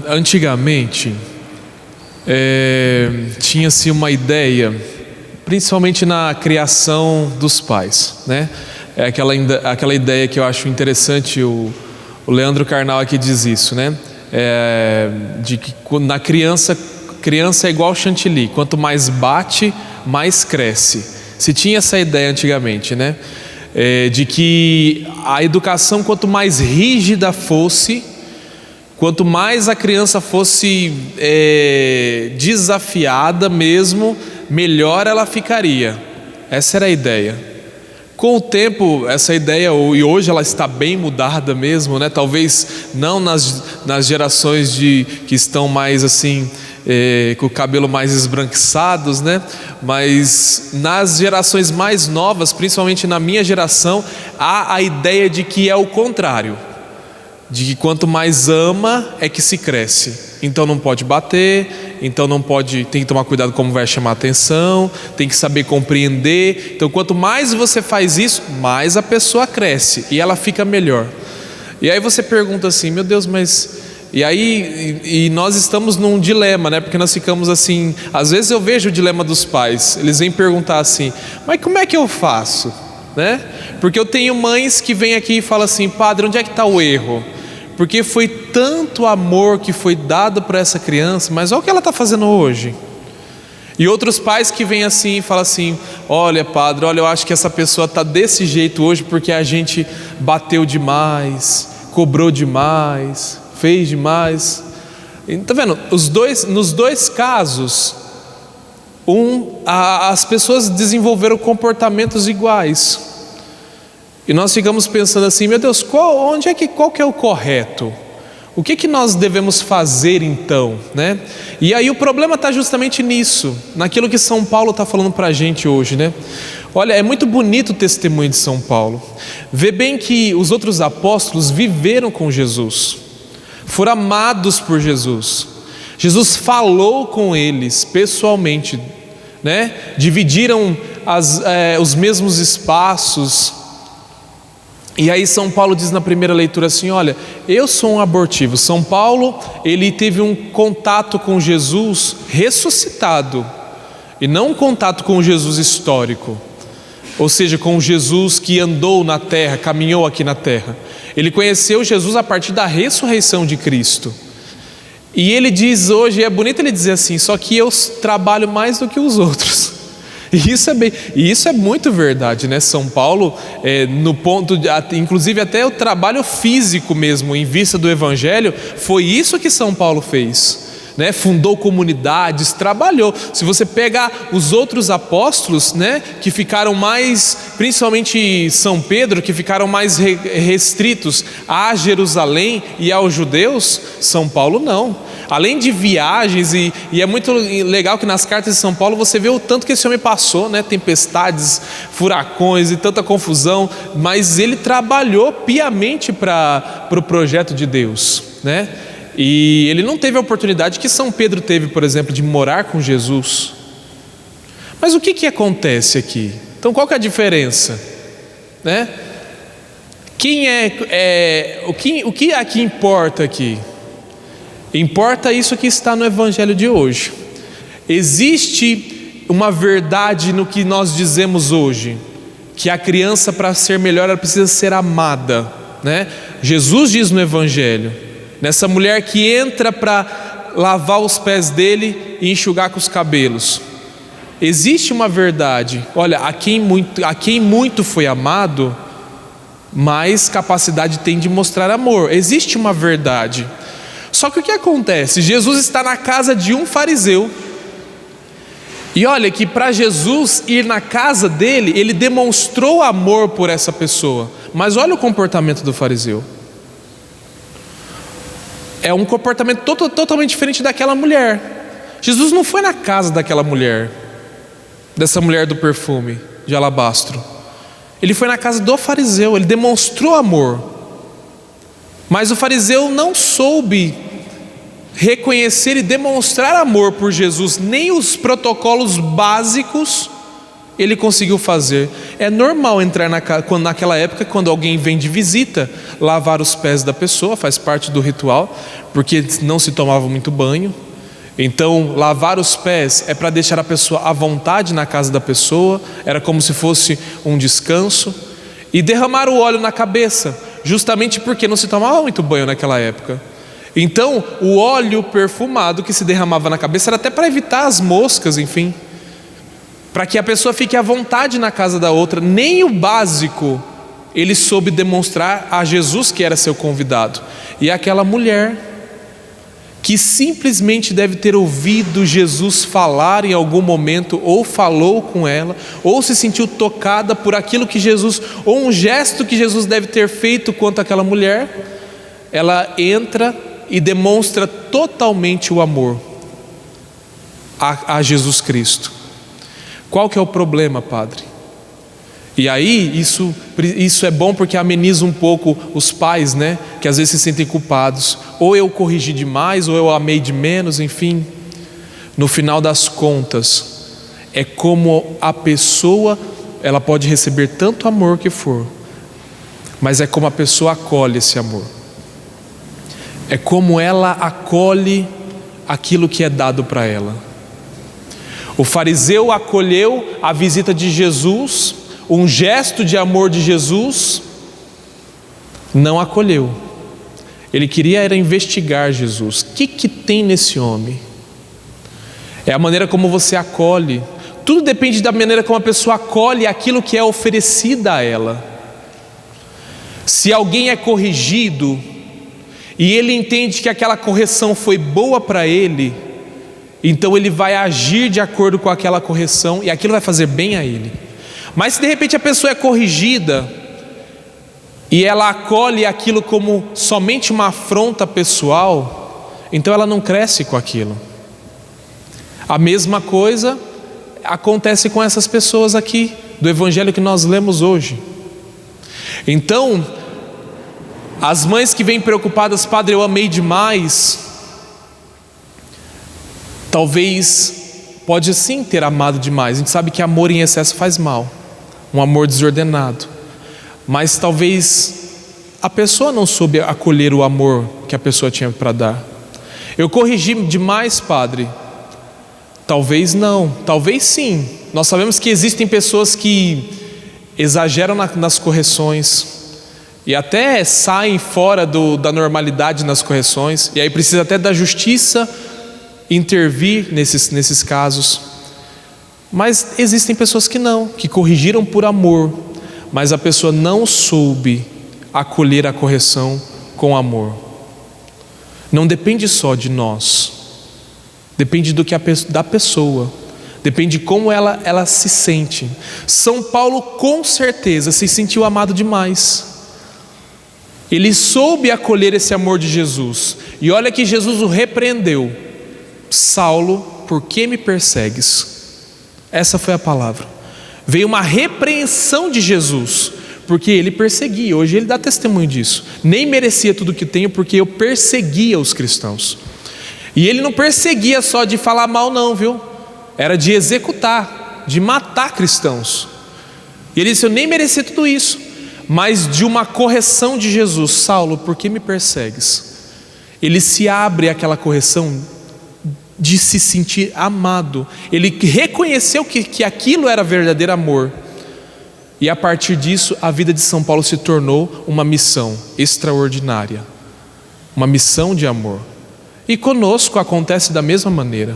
Antigamente, tinha-se uma ideia, principalmente na criação dos pais, né? É aquela ideia que eu acho interessante, o Leandro Carnal aqui diz isso, né? De que na criança é igual chantilly, quanto mais bate, mais cresce. Se tinha essa ideia antigamente, né? De que a educação, quanto mais rígida fosse, quanto mais a criança fosse desafiada mesmo, melhor ela ficaria. Essa era a ideia. Com o tempo, essa ideia, e hoje ela está bem mudada mesmo, né? Talvez não nas gerações que estão mais assim, com o cabelo mais esbranquiçados, né? Mas nas gerações mais novas, principalmente na minha geração, há a ideia de que é o contrário. De que quanto mais ama é que se cresce. Então não pode bater, então não pode, tem que tomar cuidado como vai chamar a atenção, tem que saber compreender. Então quanto mais você faz isso, mais a pessoa cresce e ela fica melhor. E aí você pergunta assim, meu Deus, mas... E nós estamos num dilema, né? Porque nós ficamos assim, às vezes eu vejo o dilema dos pais, eles vêm perguntar assim, mas como é que eu faço? Né? Porque eu tenho mães que vêm aqui e falam assim, padre, onde é que está o erro? Porque foi tanto amor que foi dado para essa criança, mas olha o que ela está fazendo hoje. E outros pais que vêm assim e falam assim, olha padre, olha, eu acho que essa pessoa está desse jeito hoje porque a gente bateu demais, cobrou demais, fez demais. Está vendo? Nos dois casos, as pessoas desenvolveram comportamentos iguais. E nós ficamos pensando assim, meu Deus, qual que é o correto? O que nós devemos fazer então, né? E aí o problema está justamente nisso, naquilo que São Paulo está falando para a gente hoje, né? Olha, é muito bonito o testemunho de São Paulo. Vê bem que os outros apóstolos viveram com Jesus, foram amados por Jesus. Jesus falou com eles pessoalmente, né? Dividiram os mesmos espaços. E aí São Paulo diz na primeira leitura assim, olha, eu sou um abortivo. São Paulo, ele teve um contato com Jesus ressuscitado, e não um contato com Jesus histórico, ou seja, com Jesus que andou na terra, caminhou aqui na terra. Ele conheceu Jesus a partir da ressurreição de Cristo. E ele diz hoje, é bonito ele dizer assim, só que eu trabalho mais do que os outros. E isso é muito verdade, né? São Paulo, no ponto inclusive até o trabalho físico mesmo, em vista do Evangelho, foi isso que São Paulo fez, né? Fundou comunidades, trabalhou. Se você pegar os outros apóstolos, né, que ficaram mais, principalmente São Pedro, que ficaram mais restritos a Jerusalém e aos judeus, São Paulo não. Além de viagens, e é muito legal que nas cartas de São Paulo você vê o tanto que esse homem passou, né? Tempestades, furacões e tanta confusão, mas ele trabalhou piamente para o projeto de Deus, né? E ele não teve a oportunidade que São Pedro teve, por exemplo, de morar com Jesus. Mas o que acontece aqui? Então qual que é a diferença? Né? O que aqui importa aqui? Importa isso que está no Evangelho de hoje. Existe uma verdade no que nós dizemos hoje, que a criança, para ser melhor, ela precisa ser amada, né? Jesus diz no Evangelho, nessa mulher que entra para lavar os pés dele e enxugar com os cabelos, existe uma verdade. Olha, a quem muito foi amado, mais capacidade tem de mostrar amor. Existe uma verdade. Só que o que acontece? Jesus está na casa de um fariseu. E olha que para Jesus ir na casa dele, ele demonstrou amor por essa pessoa. Mas olha o comportamento do fariseu. É um comportamento totalmente diferente daquela mulher. Jesus não foi na casa daquela mulher, dessa mulher do perfume de alabastro. Ele foi na casa do fariseu, ele demonstrou amor. Mas o fariseu não soube reconhecer e demonstrar amor por Jesus, nem os protocolos básicos ele conseguiu fazer. É normal entrar naquela época, quando alguém vem de visita, lavar os pés da pessoa, faz parte do ritual, porque não se tomava muito banho. Então, lavar os pés é para deixar a pessoa à vontade na casa da pessoa, era como se fosse um descanso. E derramar o óleo na cabeça, justamente porque não se tomava muito banho naquela época. Então, o óleo perfumado que se derramava na cabeça era até para evitar as moscas, enfim, para que a pessoa fique à vontade na casa da outra. Nem o básico ele soube demonstrar a Jesus, que era seu convidado. E aquela mulher que simplesmente deve ter ouvido Jesus falar em algum momento, ou falou com ela, ou se sentiu tocada por aquilo que Jesus, ou um gesto que Jesus deve ter feito quanto àquela mulher, ela entra e demonstra totalmente o amor a Jesus Cristo. Qual que é o problema, padre? E aí, isso é bom porque ameniza um pouco os pais, né? Que às vezes se sentem culpados. Ou eu corrigi demais, ou eu amei de menos, enfim. No final das contas, é como a pessoa, ela pode receber tanto amor que for, mas é como a pessoa acolhe esse amor. É como ela acolhe aquilo que é dado para ela. O fariseu acolheu a visita de Jesus, um gesto de amor de Jesus, não acolheu. Ele queria era investigar Jesus. O que tem nesse homem? É a maneira como você acolhe. Tudo depende da maneira como a pessoa acolhe aquilo que é oferecido a ela. Se alguém é corrigido e ele entende que aquela correção foi boa para ele, então ele vai agir de acordo com aquela correção e aquilo vai fazer bem a ele. Mas se de repente a pessoa é corrigida e ela acolhe aquilo como somente uma afronta pessoal, então ela não cresce com aquilo. A mesma coisa acontece com essas pessoas aqui do evangelho que nós lemos hoje. Então, as mães que vêm preocupadas, padre, eu amei demais, talvez pode sim ter amado demais. A gente sabe que amor em excesso faz mal, um amor desordenado. Mas talvez a pessoa não soube acolher o amor que a pessoa tinha para dar. Eu corrigi demais, padre? Talvez não, talvez sim. Nós sabemos que existem pessoas que exageram nas correções e até saem fora da normalidade nas correções, e aí precisa até da justiça intervir nesses casos. Mas existem pessoas que não, que corrigiram por amor, mas a pessoa não soube acolher a correção com amor. Não depende só de nós, depende da pessoa, depende de como ela se sente. São Paulo com certeza se sentiu amado demais. Ele soube acolher esse amor de Jesus. E olha que Jesus o repreendeu: Saulo, por que me persegues? Essa foi a palavra. Veio uma repreensão de Jesus, porque ele perseguia. Hoje ele dá testemunho disso. Nem merecia tudo que tenho, porque eu perseguia os cristãos. E ele não perseguia só de falar mal não, viu? Era de executar, de matar cristãos. E ele disse: eu nem merecia tudo isso, mas de uma correção de Jesus: Saulo, por que me persegues? Ele se abre àquela correção de se sentir amado. Ele reconheceu que aquilo era verdadeiro amor. E a partir disso, a vida de São Paulo se tornou uma missão extraordinária, uma missão de amor. E conosco acontece da mesma maneira.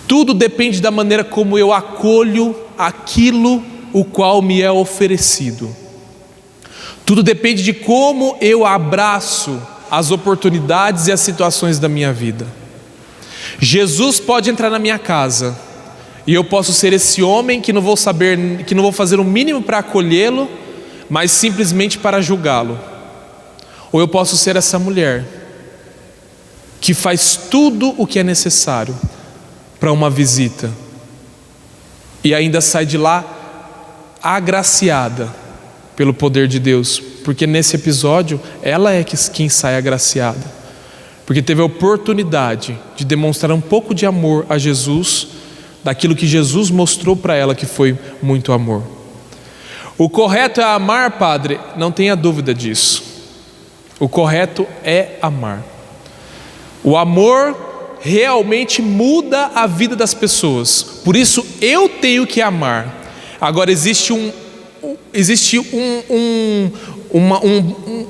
Tudo depende da maneira como eu acolho aquilo o qual me é oferecido. Tudo depende de como eu abraço as oportunidades e as situações da minha vida. Jesus pode entrar na minha casa e eu posso ser esse homem que não vou fazer o mínimo para acolhê-lo, mas simplesmente para julgá-lo. Ou eu posso ser essa mulher que faz tudo o que é necessário para uma visita e ainda sai de lá agraciada pelo poder de Deus, porque nesse episódio ela é quem sai agraciada, porque teve a oportunidade de demonstrar um pouco de amor a Jesus daquilo que Jesus mostrou para ela que foi muito amor. O correto é amar, padre? Não tenha dúvida disso. O correto é amar. O amor realmente muda a vida das pessoas. Por isso eu tenho que amar. Agora existe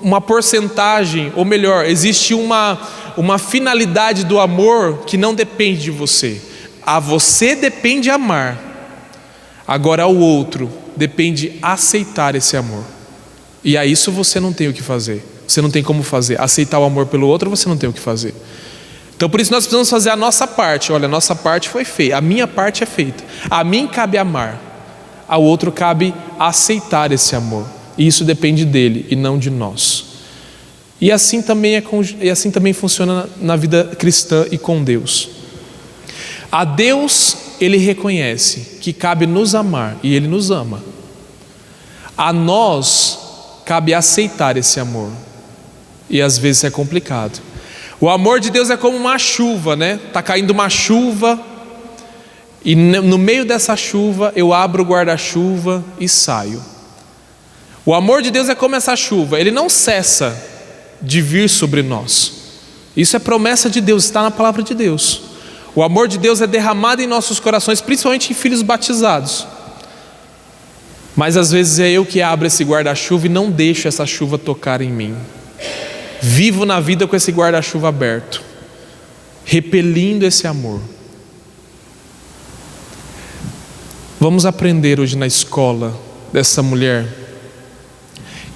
uma porcentagem, ou melhor, existe uma finalidade do amor que não depende de você. A você depende amar. Agora ao outro depende aceitar esse amor. E a isso você não tem o que fazer. Você não tem como fazer. Aceitar o amor pelo outro você não tem o que fazer. Então por isso nós precisamos fazer a nossa parte. Olha, a nossa parte foi feita, a minha parte é feita. A mim cabe amar, ao outro cabe aceitar esse amor. E isso depende dele e não de nós. E assim também funciona na vida cristã e com Deus. A Deus Ele reconhece que cabe nos amar e Ele nos ama. A nós cabe aceitar esse amor. E às vezes é complicado. O amor de Deus é como uma chuva, né? Está caindo uma chuva e no meio dessa chuva eu abro o guarda-chuva e saio. O amor de Deus é como essa chuva, ele não cessa de vir sobre nós. Isso é promessa de Deus, está na palavra de Deus. O amor de Deus é derramado em nossos corações, principalmente em filhos batizados. Mas às vezes é eu que abro esse guarda-chuva e não deixo essa chuva tocar em mim. Vivo na vida com esse guarda-chuva aberto, repelindo esse amor. Vamos aprender hoje na escola dessa mulher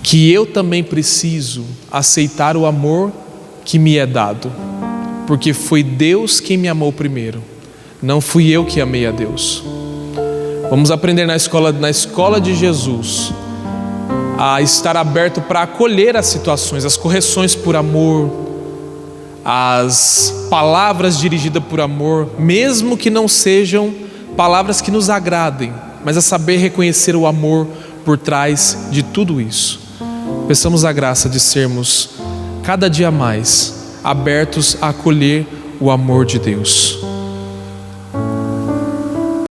que eu também preciso aceitar o amor que me é dado, porque foi Deus quem me amou primeiro, não fui eu que amei a Deus. Vamos aprender na escola de Jesus a estar aberto para acolher as situações, as correções por amor, as palavras dirigidas por amor, mesmo que não sejam palavras que nos agradem, mas a saber reconhecer o amor por trás de tudo isso. Peçamos a graça de sermos cada dia mais abertos a acolher o amor de Deus.